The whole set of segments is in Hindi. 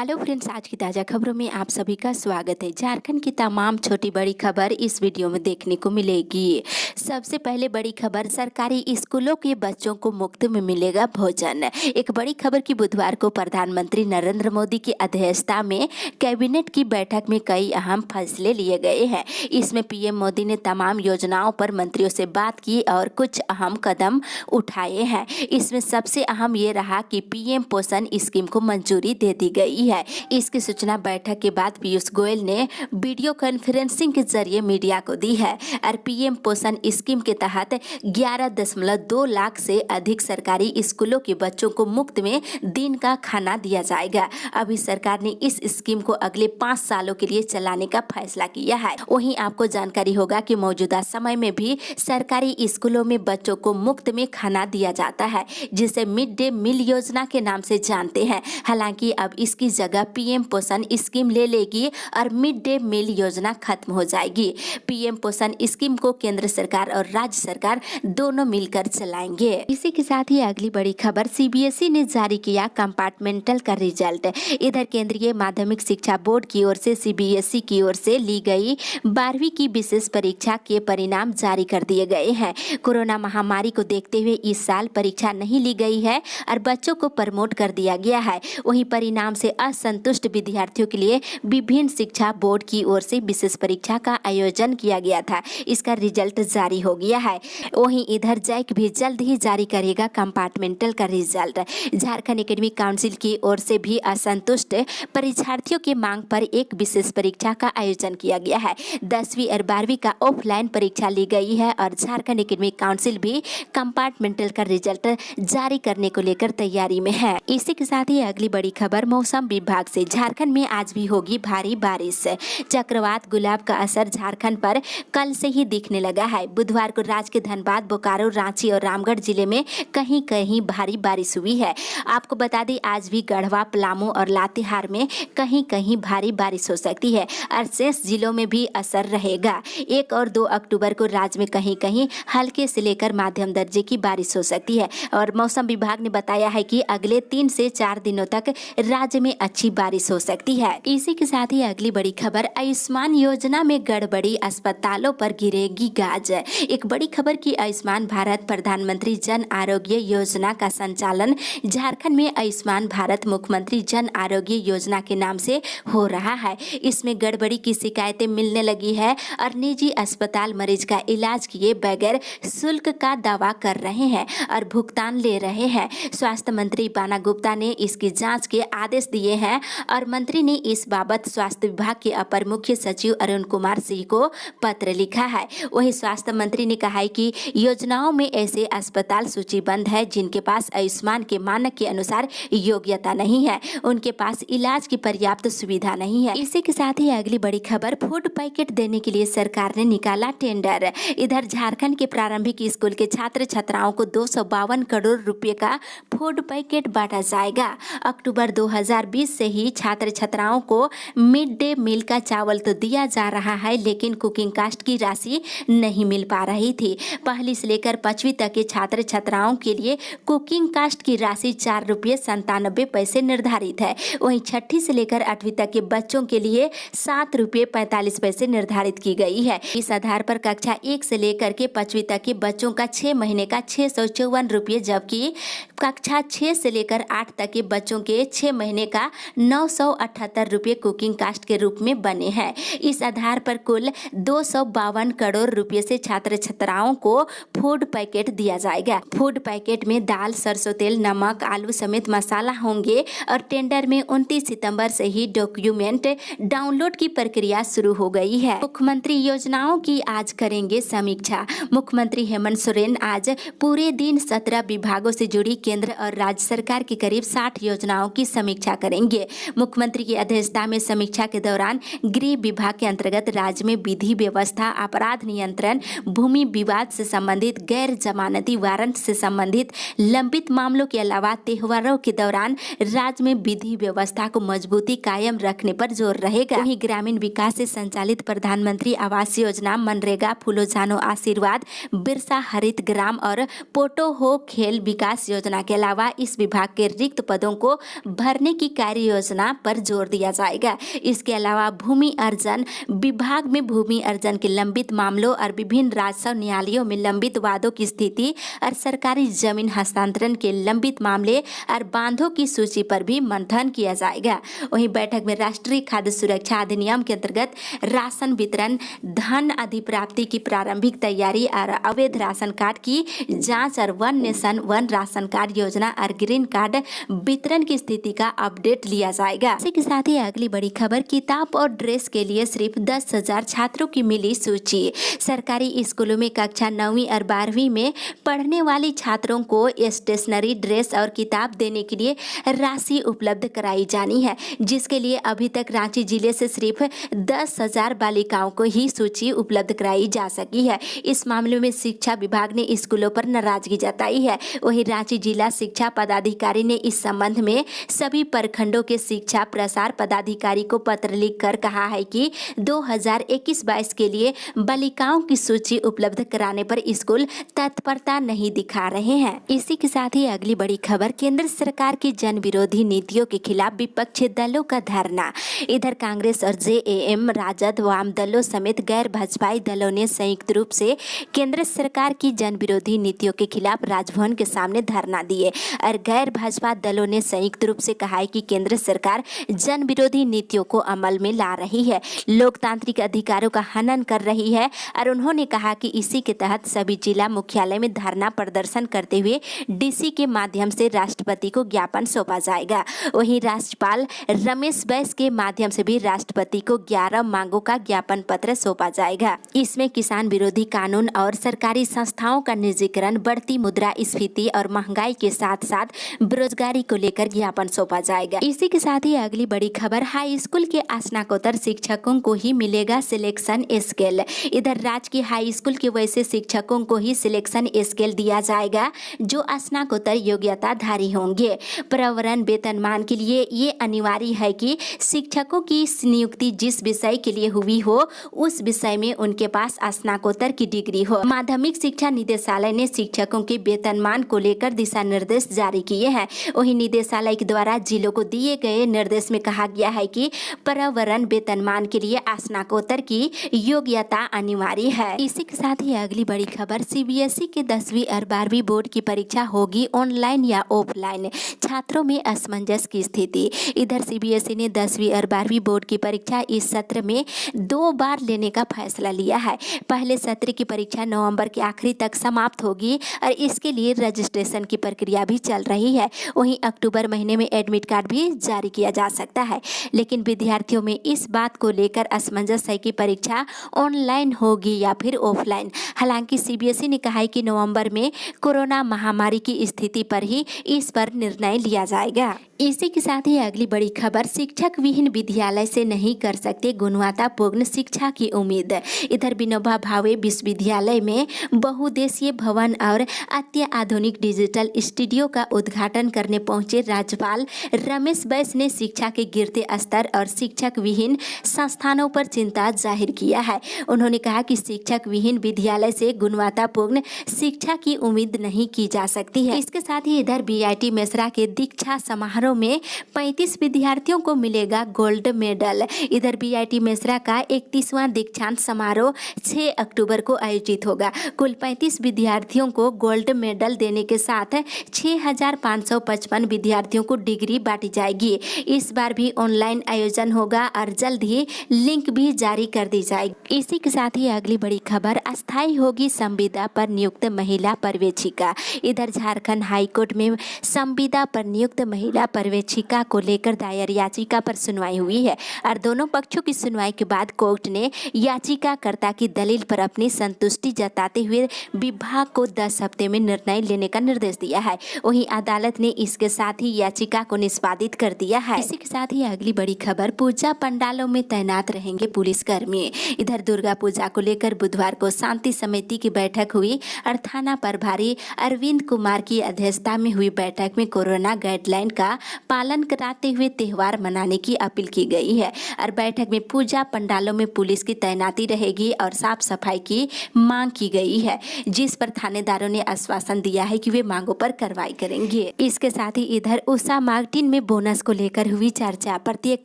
हेलो फ्रेंड्स, आज की ताज़ा खबरों में आप सभी का स्वागत है। झारखंड की तमाम छोटी बड़ी खबर इस वीडियो में देखने को मिलेगी। सबसे पहले बड़ी खबर, सरकारी स्कूलों के बच्चों को मुफ्त में मिलेगा भोजन। एक बड़ी खबर की बुधवार को प्रधानमंत्री नरेंद्र मोदी की अध्यक्षता में कैबिनेट की बैठक में कई अहम फैसले लिए गए हैं। इसमें पीएम मोदी ने तमाम योजनाओं पर मंत्रियों से बात की और कुछ अहम कदम उठाए हैं। इसमें सबसे अहम ये रहा कि पीएम पोषण स्कीम को मंजूरी दे दी गई है। इसकी सूचना बैठक के बाद पीयूष गोयल ने वीडियो कॉन्फ्रेंसिंग के जरिए मीडिया को दी है और पीएम पोषण स्कीम के तहत 11.2 लाख से अधिक सरकारी स्कूलों के बच्चों को मुफ्त में दिन का खाना दिया जाएगा। अभी सरकार ने इस स्कीम को अगले 5 सालों के लिए चलाने का फैसला किया है। वहीं आपको जानकारी होगा कि मौजूदा समय में भी सरकारी स्कूलों में बच्चों को मुफ्त में खाना दिया जाता है, जिसे मिड डे मील योजना के नाम से जानते हैं। हालांकि अब इसकी जगह पीएम पोषण स्कीम ले लेगी और मिड डे मील योजना खत्म हो जाएगी। पीएम पोषण स्कीम को केंद्र सरकार और राज्य सरकार दोनों मिलकर चलाएंगे। इसी के साथ ही अगली बड़ी खबर, सीबीएसई ने जारी किया कंपार्टमेंटल का रिजल्ट। इधर केंद्रीय माध्यमिक शिक्षा बोर्ड की ओर से सीबीएसई की ओर से ली गई 12वीं की विशेष परीक्षा के परिणाम जारी कर दिए गए हैं। कोरोना महामारी को देखते हुए इस साल परीक्षा नहीं ली गई है और बच्चों को प्रमोट कर दिया गया है। वहीं परिणाम से असंतुष्ट विद्यार्थियों के लिए विभिन्न शिक्षा बोर्ड की ओर से विशेष परीक्षा का आयोजन किया गया था। इसका रिजल्ट जारी हो गया है। वहीं इधर जैक भी जल्द ही जारी करेगा कंपार्टमेंटल का रिजल्ट। झारखंड एकेडमिक काउंसिल की ओर से भी असंतुष्ट परीक्षार्थियों की मांग पर एक विशेष परीक्षा का आयोजन किया गया है। 10वीं और 12वीं का ऑफलाइन परीक्षा ली गई है और झारखंड एकेडमिक काउंसिल भी कंपार्टमेंटल का रिजल्ट जारी करने को लेकर तैयारी में है। इसी के साथ ही अगली बड़ी खबर, मौसम विभाग से, झारखंड में आज भी होगी भारी बारिश। चक्रवात गुलाब का असर झारखंड पर कल से ही दिखने लगा है। बुधवार को राज्य के धनबाद, बोकारो, रांची और रामगढ़ जिले में कहीं कहीं भारी बारिश हुई है। आपको बता दें, आज भी गढ़वा, पलामू और लातेहार में कहीं कहीं भारी बारिश हो सकती है और शेष जिलों में भी असर रहेगा। 1 और 2 अक्टूबर को राज्य में कहीं कहीं हल्के से लेकर माध्यम दर्जे की बारिश हो सकती है और मौसम विभाग ने बताया है कि अगले 3 से 4 दिनों तक राज्य में अच्छी बारिश हो सकती है। इसी के साथ ही अगली बड़ी खबर, आयुष्मान योजना में गड़बड़ी, अस्पतालों पर गिरेगी गाज। एक बड़ी खबर की आयुष्मान भारत प्रधानमंत्री जन आरोग्य योजना का संचालन झारखंड में आयुष्मान भारत मुख्यमंत्री जन आरोग्य योजना के नाम से हो रहा है। इसमें गड़बड़ी की शिकायतें मिलने लगी है और निजी अस्पताल मरीज का इलाज किए बगैर शुल्क का दावा कर रहे हैं और भुगतान ले रहे हैं। स्वास्थ्य मंत्री पाना गुप्ता ने इसकी जांच के आदेश दिए हैं और मंत्री ने इस बाबत स्वास्थ्य विभाग के अपर मुख्य सचिव अरुण कुमार सिंह को पत्र लिखा है। वहीं स्वास्थ्य मंत्री ने कहा है कि योजनाओं में ऐसे अस्पताल सूचीबद्ध है जिनके पास आयुष्मान के मानक के अनुसार योग्यता नहीं है, उनके पास इलाज की पर्याप्त सुविधा नहीं है। इसी के साथ ही अगली बड़ी खबर, फूड पैकेट देने के लिए सरकार ने निकाला टेंडर। इधर झारखंड के प्रारंभिक स्कूल के छात्र छात्राओं को 252 करोड़ रुपए का फूड पैकेट बांटा जाएगा। अक्टूबर 2020 से ही छात्र छात्राओं को मिड डे मील का चावल तो दिया जा रहा है, लेकिन कुकिंग कास्ट की राशि नहीं मिल पा रही थी। पहली से लेकर 5वीं तक के छात्र छात्राओं के लिए कुकिंग कास्ट की राशि 4 रुपये 97 पैसे निर्धारित है। वहीं 6ठी से लेकर 8वीं तक के बच्चों के लिए 7 रुपये 45 पैसे निर्धारित की गई है। इस आधार पर कक्षा 1 से लेकर के 5वीं तक के बच्चों का 6 महीने का 654 रुपये, जबकि कक्षा 6 से लेकर 8 तक के बच्चों के 6 महीने का 978 रुपये कुकिंग कास्ट के रूप में बने हैं। इस आधार पर कुल 252 करोड़ रुपये से छात्र छात्राओं को फूड पैकेट दिया जाएगा। फूड पैकेट में दाल, सरसों तेल, नमक, आलू समेत मसाला होंगे और टेंडर में 29 सितंबर से ही डॉक्यूमेंट डाउनलोड की प्रक्रिया शुरू हो गई है। मुख्यमंत्री योजनाओं की आज करेंगे समीक्षा। मुख्यमंत्री हेमंत सोरेन आज पूरे दिन 17 विभागों से जुड़ी केंद्र और राज्य सरकार की करीब 60 योजनाओं की समीक्षा करेंगे। मुख्यमंत्री की अध्यक्षता में समीक्षा के दौरान गृह विभाग के अंतर्गत राज्य में विधि व्यवस्था, अपराध नियंत्रण, भूमि विवाद से संबंधित, गैर जमानती वारंट से संबंधित लंबित मामलों के अलावा त्योहारों के दौरान राज्य में विधि व्यवस्था को मजबूती कायम रखने पर जोर रहेगा। वहीं ग्रामीण विकास से संचालित प्रधानमंत्री आवास योजना, मनरेगा, फूलो जानो आशीर्वाद, बिरसा हरित ग्राम और पोटो हो खेल विकास योजना के अलावा इस विभाग के रिक्त पदों को भरने की कार्य योजना पर जोर दिया जाएगा। इसके अलावा भूमि अर्जन विभाग में भूमि अर्जन के लंबित मामलों और विभिन्न राजस्व न्यायालयों में लंबित वादों की स्थिति और सरकारी जमीन हस्तांतरण के लंबित मामले और बांधों की सूची पर भी मंथन किया जाएगा। वहीं बैठक में राष्ट्रीय खाद्य सुरक्षा अधिनियम के अंतर्गत राशन वितरण, धन अधिप्राप्ति की प्रारंभिक तैयारी और अवैध राशन कार्ड की जांच और one nation one ration card योजना और ग्रीन कार्ड वितरण की स्थिति का अपडेट लिया जाएगा। इसी के साथ ही अगली बड़ी खबर, किताब और ड्रेस के लिए सिर्फ 10,000 छात्रों की मिली सूची। सरकारी स्कूलों में कक्षा 9वीं और 12वीं में पढ़ने वाली छात्रों को स्टेशनरी, ड्रेस और किताब देने के लिए राशि उपलब्ध कराई जानी है, जिसके लिए अभी तक रांची जिले से सिर्फ 10,000 बालिकाओं को ही सूची उपलब्ध कराई जा सकी है। इस मामले में शिक्षा विभाग ने स्कूलों पर नाराजगी जताई है। वहीं रांची जिला शिक्षा पदाधिकारी ने इस संबंध में सभी प्रखंडों के शिक्षा प्रसार पदाधिकारी को पत्र लिखकर कहा है कि 2021-22 के लिए बालिकाओं की सूची उपलब्ध कराने पर स्कूल तत्परता नहीं दिखा रहे हैं। इसी के साथ ही अगली बड़ी खबर, केंद्र सरकार की जन विरोधी नीतियों के खिलाफ विपक्षी दलों का धरना। इधर कांग्रेस और जेएम, राजद, वाम दलों समेत गैर भाजपाई दलों ने संयुक्त रूप से केंद्र सरकार की जन विरोधी नीतियों के खिलाफ राजभवन के सामने धरना दिए और गैर भाजपा दलों ने संयुक्त रूप से कहा है कि केंद्र सरकार जन विरोधी नीतियों को अमल में ला रही है, लोकतांत्रिक अधिकारों का हनन कर रही है और उन्होंने कहा कि इसी के तहत सभी जिला मुख्यालय में धरना प्रदर्शन करते हुए डीसी के माध्यम से राष्ट्रपति को ज्ञापन सौंपा जाएगा। वहीं राज्यपाल रमेश बैस के माध्यम से भी राष्ट्रपति को 11 मांगों का ज्ञापन पत्र सौंपा जाएगा। इसमें किसान विरोधी कानून और सरकारी संस्थाओं का निजीकरण, बढ़ती मुद्रास्फीति और महंगाई के साथ साथ बेरोजगारी को लेकर ज्ञापन सौंपा जाएगा। इसी के साथ ही अगली बड़ी खबर, हाई स्कूल के स्नातकोत्तर शिक्षकों को ही मिलेगा सिलेक्शन स्केल। इधर राज्य के हाई स्कूल के वैसे शिक्षकों को ही सिलेक्शन स्केल दिया जाएगा जो स्नातकोत्तर योग्यताधारी होंगे। पर्यावरण वेतनमान के लिए ये अनिवार्य है कि शिक्षकों की नियुक्ति जिस विषय के लिए हुई हो उस विषय में उनके पास स्नातकोत्तर की डिग्री हो। माध्यमिक शिक्षा निदेशालय ने शिक्षकों के वेतनमान को लेकर दिशा निर्देश जारी किए हैं। वहीं निदेशालय के द्वारा जिलों को दिए गए निर्देश में कहा गया है कि पर्यावरण वेतनमान के लिए स्नातकोत्तर की योग्यता अनिवार्य है। इसी के साथ ही अगली बड़ी खबर, सीबीएसई के 10वीं और 12वीं बोर्ड की परीक्षा होगी ऑनलाइन या ऑफलाइन, छात्रों में असमंजस की स्थिति। इधर सीबीएसई ने 10वीं और 12वीं बोर्ड की परीक्षा इस सत्र में 2 बार लेने का फैसला लिया है। पहले सत्र की परीक्षा नवंबर के आखिरी तक समाप्त होगी और इसके लिए रजिस्ट्रेशन की प्रक्रिया भी चल रही है। वहीं अक्टूबर महीने में एडमिट कार्ड भी जारी किया जा सकता है, लेकिन विद्यार्थियों में इस बात को लेकर असमंजस है कि परीक्षा ऑनलाइन होगी या फिर ऑफलाइन। हालांकि सीबीएसई ने कहा है कि नवंबर में कोरोना महामारी की स्थिति पर ही इस पर निर्णय लिया जाएगा। इसी के साथ ही अगली बड़ी खबर, शिक्षक विहीन विद्यालय से नहीं कर सकते गुणवत्तापूर्ण शिक्षा की उम्मीद। इधर विनोबा भावे विश्वविद्यालय में बहुउद्देशीय भवन और अत्याधुनिक डिजिटल स्टूडियो का उद्घाटन करने पहुंचे राज्यपाल रमेश बैस ने शिक्षा के गिरते स्तर और शिक्षक विहीन संस्थानों पर चिंता जाहिर किया है। उन्होंने कहा कि शिक्षक विहीन विद्यालय से गुणवत्तापूर्ण शिक्षा की उम्मीद नहीं की जा सकती है। इसके साथ ही इधर बीआईटी मेसरा के दीक्षा समारोह में 35 विद्यार्थियों को मिलेगा गोल्ड मेडल। इधर बीआईटी मेसरा का 31वां दीक्षांत समारोह 6 अक्टूबर को आयोजित होगा। कुल 35 विद्यार्थियों को गोल्ड मेडल देने के साथ 6,555 विद्यार्थियों को डिग्री बांटी जाएगी। इस बार भी ऑनलाइन आयोजन होगा और जल्द ही लिंक भी जारी कर दी जाएगी। इसी के साथ ही अगली बड़ी खबर, अस्थायी होगी संविदा पर नियुक्त महिला पर्यवेक्षिका। इधर झारखंड हाईकोर्ट में संविदा पर नियुक्त महिला पर्यवेक्षिका को लेकर दायर याचिका पर सुनवाई हुई है और दोनों पक्षों की सुनवाई के बाद कोर्ट ने याचिकाकर्ता की दलील पर अपनी संतुष्टि जताते हुए विभाग को 10 हफ्ते में निर्णय लेने का निर्देश दिया है। वहीं अदालत ने इसके साथ ही याचिका को निष्पादित कर दिया है। इसी के साथ ही अगली बड़ी खबर, पूजा पंडालों में तैनात रहेंगे पुलिसकर्मी। इधर दुर्गा पूजा को लेकर बुधवार को शांति समिति की बैठक हुई और थाना प्रभारी अरविंद कुमार की अध्यक्षता में हुई बैठक में कोरोना गाइडलाइन का पालन कराते हुए त्यौहार मनाने की अपील की गई है। और बैठक में पूजा पंडालों में पुलिस की तैनाती रहेगी और साफ सफाई की मांग की गई है, जिस पर थानेदारों ने आश्वासन दिया है कि वे मांगों पर कार्रवाई करेंगे। इसके साथ ही इधर उषा मार्टिन में बोनस को लेकर हुई चर्चा। प्रत्येक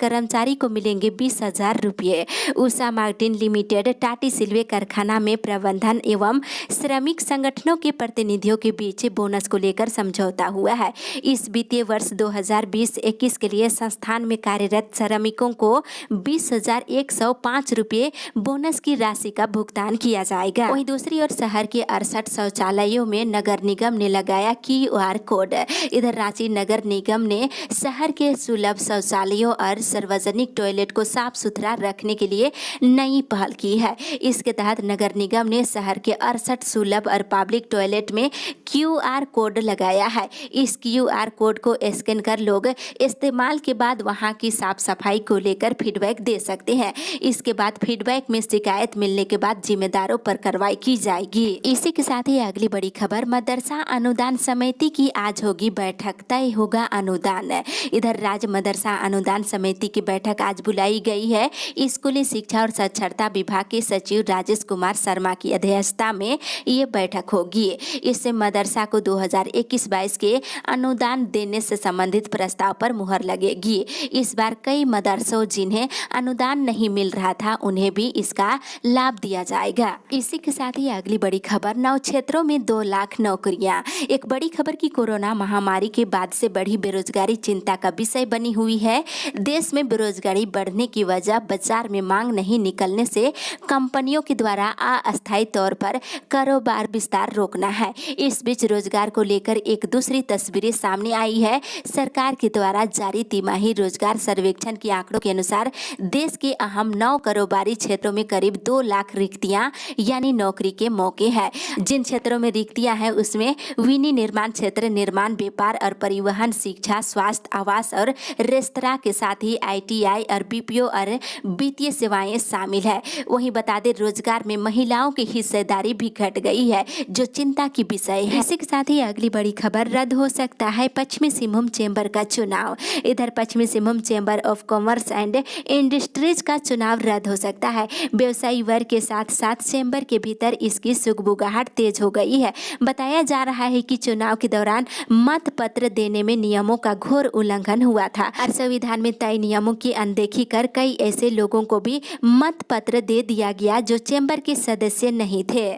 कर्मचारी को मिलेंगे 20,000 रुपये। उषा मार्टिन लिमिटेड टाटी सिल्वे कारखाना में प्रबंधन एवं श्रमिक संगठनों के प्रतिनिधियों के बीच बोनस को लेकर समझौता हुआ है। इस वित्तीय वर्ष 2020-21 के लिए संस्थान में कार्यरत श्रमिकों को 20,105 रुपये बोनस की राशि का भुगतान किया जाएगा। वहीं दूसरी ओर शहर के 68 शौचालयों में नगर निगम ने लगाया QR कोड। इधर रांची नगर निगम ने शहर के सुलभ शौचालयों और सार्वजनिक टॉयलेट को साफ सुथरा रखने के लिए नई पहल की है। इसके तहत नगर निगम ने शहर के 68 सुलभ और पब्लिक टॉयलेट में QR कोड लगाया है। इस QR कोड को स्कैन कर लोग इस्तेमाल के बाद वहां की साफ सफाई को लेकर फीडबैक दे सकते हैं। इसके बाद फीडबैक में शिकायत मिलने के बाद जिम्मेदारों पर कार्रवाई की जाएगी। इसी के साथ ही अगली बड़ी खबर, मदरसा अनुदान समिति की आज होगी बैठक, तय होगा अनुदान। इधर राज्य मदरसा अनुदान समिति की बैठक आज बुलाई गई है। स्कूली शिक्षा और साक्षरता विभाग के सचिव राजेश कुमार शर्मा की अध्यक्षता में ये बैठक होगी। इससे मदरसा को 2021-22 के अनुदान देने से संबंधित प्रस्ताव पर मुहर लगेगी। इस बार कई मदरसों जिन्हें अनुदान नहीं मिल रहा था उन्हें भी इसका लाभ दिया जाएगा। इसी के साथ ही अगली बड़ी खबर, 9 क्षेत्रों में 2 लाख नौकरियां। एक बड़ी खबर की कोरोना महामारी के बाद से बढ़ी बेरोजगारी चिंता का विषय बनी हुई है। देश में बेरोजगारी बढ़ने की वजह बाजार में मांग नहीं निकलने से कंपनियों के द्वारा अस्थायी तौर पर कारोबार विस्तार रोकना है। इस बीच रोजगार को लेकर एक दूसरी तस्वीरें सामने आई है। सरकार के द्वारा जारी तिमाही रोजगार सर्वेक्षण के आंकड़ों के अनुसार देश के अहम 9 कारोबारी क्षेत्रों में करीब 2 लाख रिक्तियां यानी नौकरी के मौके हैं। जिन क्षेत्रों में रिक्तियां हैं उसमें विनिर्माण क्षेत्र, निर्माण, व्यापार और परिवहन, शिक्षा, स्वास्थ्य, आवास और रेस्तरां के साथ ही ITI और BPO और वित्तीय सेवाएं शामिल है। वहीं बता दें रोजगार में महिलाओं की हिस्सेदारी भी घट गई है, जो चिंता की विषय है। इसी के साथ ही अगली बड़ी खबर, रद्द हो सकता है पश्चिमी सिंहभूम चेंबर का चुनाव। इधर पश्चिमी Singhbhum chamber of commerce and industries का चुनाव रद्द हो सकता है। व्यवसायी वर्ग के साथ साथ चेंबर के भीतर इसकी सुगबुगाहट तेज हो गई है। बताया जा रहा है कि चुनाव के दौरान मत पत्र देने में नियमों का घोर उल्लंघन हुआ था और संविधान में तय नियमों की अनदेखी कर कई ऐसे लोगों को भी मत पत्र दे दिया गया जो चेंबर के सदस्य नहीं थे।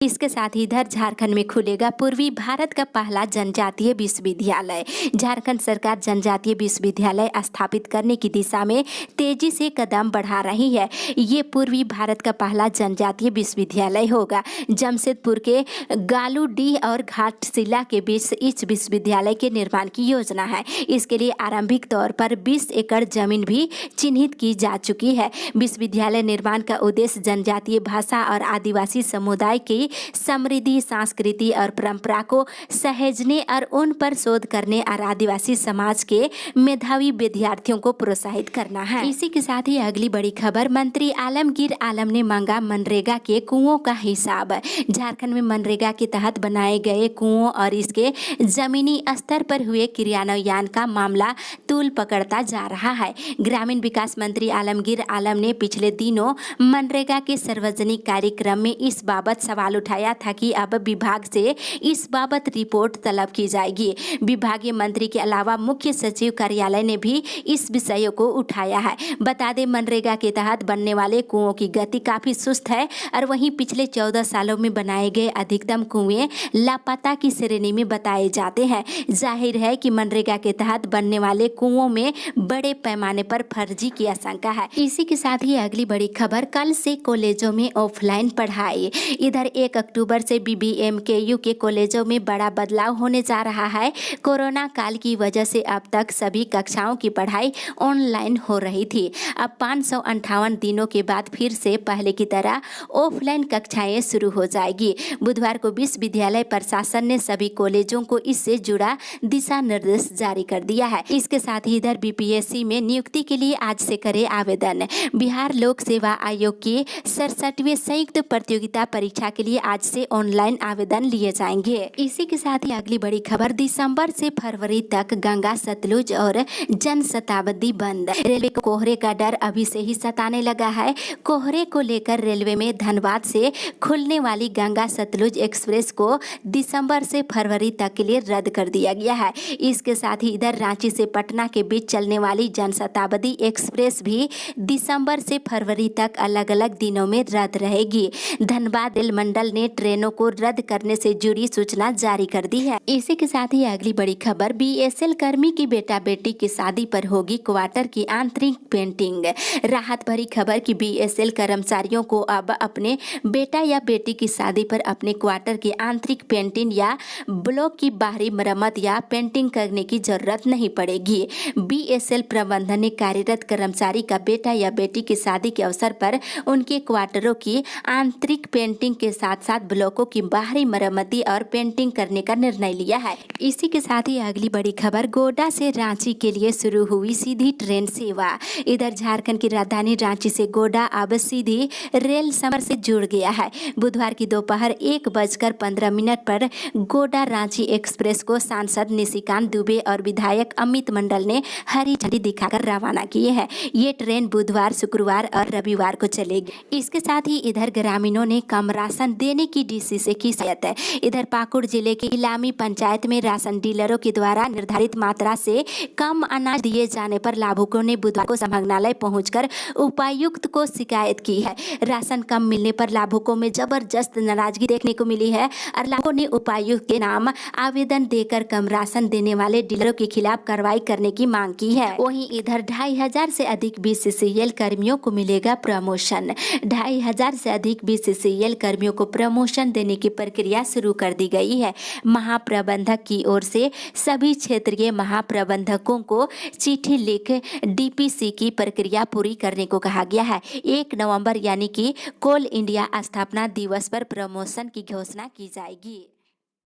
इसके साथ ही इधर झारखंड में खुलेगा पूर्वी भारत का पहला जनजातीय विश्वविद्यालय। झारखंड सरकार जनजातीय विश्वविद्यालय स्थापित करने की दिशा में तेजी से कदम बढ़ा रही है। ये पूर्वी भारत का पहला जनजातीय विश्वविद्यालय होगा। जमशेदपुर के गालूडीह और घाटशिला के बीच इस विश्वविद्यालय के निर्माण की योजना है। इसके लिए आरंभिक तौर पर 20 एकड़ जमीन भी चिन्हित की जा चुकी है। विश्वविद्यालय निर्माण का उद्देश्य जनजातीय भाषा और आदिवासी समुदाय की समृद्धि, संस्कृति और परंपरा को सहेजने और उन पर शोध करने और आदिवासी समाज के मेधावी विद्यार्थियों को प्रोत्साहित करना है। इसी के साथ ही अगली बड़ी खबर, मंत्री आलमगीर आलम ने मांगा मनरेगा के कुओं का हिसाब। झारखंड में मनरेगा के तहत बनाए गए कुओं और इसके जमीनी स्तर पर हुए क्रियान्वयन का मामला तूल पकड़ता जा रहा है। ग्रामीण विकास मंत्री आलमगीर आलम ने पिछले दिनों मनरेगा के सार्वजनिक कार्यक्रम में इस बाबत सवाल उठाया था कि अब विभाग से इस बाबत रिपोर्ट तलब की जाएगी। विभागीय मंत्री के अलावा मुख्य सचिव कार्यालय ने भी इस विषय को उठाया है। बता दें मनरेगा के तहत बनने वाले कुओं की गति काफी सुस्त है और वहीं पिछले 14 सालों में बनाए गए अधिकतम कुएं लापता की श्रेणी में बताए जाते हैं। जाहिर है कि मनरेगा के तहत बनने वाले कुओं में बड़े पैमाने पर फर्जी की आशंका है। इसी के साथ ही अगली बड़ी खबर, कल से कॉलेजों में ऑफलाइन पढ़ाई। इधर 1 अक्टूबर से BBMKU के कॉलेजों में बड़ा बदलाव होने जा रहा है। कोरोना काल की वजह से अब तक सभी कक्षाओं की पढ़ाई ऑनलाइन हो रही थी। अब 558 दिनों के बाद फिर से पहले की तरह ऑफलाइन कक्षाएं शुरू हो जाएगी। बुधवार को विश्वविद्यालय प्रशासन ने सभी कॉलेजों को इससे जुड़ा दिशा निर्देश जारी कर दिया है। इसके साथ ही इधर BPSC में नियुक्ति के लिए आज से करे आवेदन। बिहार लोक सेवा आयोग की 67वीं संयुक्त प्रतियोगिता परीक्षा के लिए आज से ऑनलाइन आवेदन लिए जाएंगे। इसी के साथ ही अगली बड़ी खबर, दिसंबर से फरवरी तक गंगा सतलुज और जन शताब्दी बंद। रेलवे को कोहरे का डर अभी से ही सताने लगा है। कोहरे को लेकर रेलवे में धनबाद से खुलने वाली गंगा सतलुज एक्सप्रेस को दिसंबर से फरवरी तक के लिए रद्द कर दिया गया है। इसके साथ ही इधर रांची से पटना के बीच चलने वाली जन शताब्दी एक्सप्रेस भी दिसंबर से फरवरी तक अलग अलग दिनों में रद्द रहेगी। धनबाद रेल मंडल ने ट्रेनों को रद्द करने से जुड़ी सूचना जारी कर दी है। इसी के साथ ही अगली बड़ी खबर, बीएसएल कर्मी की बेटा बेटी की शादी पर होगी क्वार्टर की आंतरिक पेंटिंग। राहत भरी खबर कि बीएसएल कर्मचारियों को अब अपने बेटा या बेटी की शादी पर अपने क्वार्टर की आंतरिक पेंटिंग या ब्लॉक की बाहरी मरम्मत या पेंटिंग करने की जरूरत नहीं पड़ेगी। बीएसएल प्रबंधन ने कार्यरत कर्मचारी का बेटा या बेटी की शादी के अवसर पर उनके क्वार्टरों की आंतरिक पेंटिंग के साथ साथ ब्लॉकों की बाहरी मरम्मती और पेंटिंग करने का निर्णय लिया है। इसी के साथ ही अगली बड़ी खबर, गोड्डा से रांची के लिए शुरू हुई सीधी ट्रेन सेवा। इधर झारखंड की राजधानी रांची से गोड्डा अब सीधी रेल सफर से जुड़ गया है। बुधवार की दोपहर 1:15 पर गोड्डा रांची एक्सप्रेस को सांसद निशिकांत दुबे और विधायक अमित मंडल ने हरी झंडी दिखाकर रवाना किए हैं। ये ट्रेन बुधवार, शुक्रवार और रविवार को चलेगी। इसके साथ ही इधर ग्रामीणों ने कम राशन देने की डीसी से की शिकायत है। इधर पाकुड़ जिले के इलामी पंचायत में राशन डीलरों के द्वारा निर्धारित मात्रा से कम अनाज दिए जाने पर लाभुकों ने बुधवार को संभागनालय पहुंचकर उपायुक्त को शिकायत की है। राशन कम मिलने पर लाभुकों में जबरदस्त नाराजगी देखने को मिली है और लाभुकों ने उपायुक्त के नाम आवेदन देकर कम राशन देने वाले डीलरों के खिलाफ कार्रवाई करने की मांग की है। वहीं इधर 2500 से अधिक बीसीसीएल कर्मियों को मिलेगा प्रमोशन। 2500 से अधिक बीसीसीएल कर्मियों को प्रमोशन देने की प्रक्रिया शुरू कर दी गई है। महाप्रबंधक की ओर से सभी क्षेत्रीय महाप्रबंधकों को चिट्ठी लिख डीपीसी की प्रक्रिया पूरी करने को कहा गया है। 1 नवंबर यानी कि कोल इंडिया स्थापना दिवस पर प्रमोशन की घोषणा की जाएगी।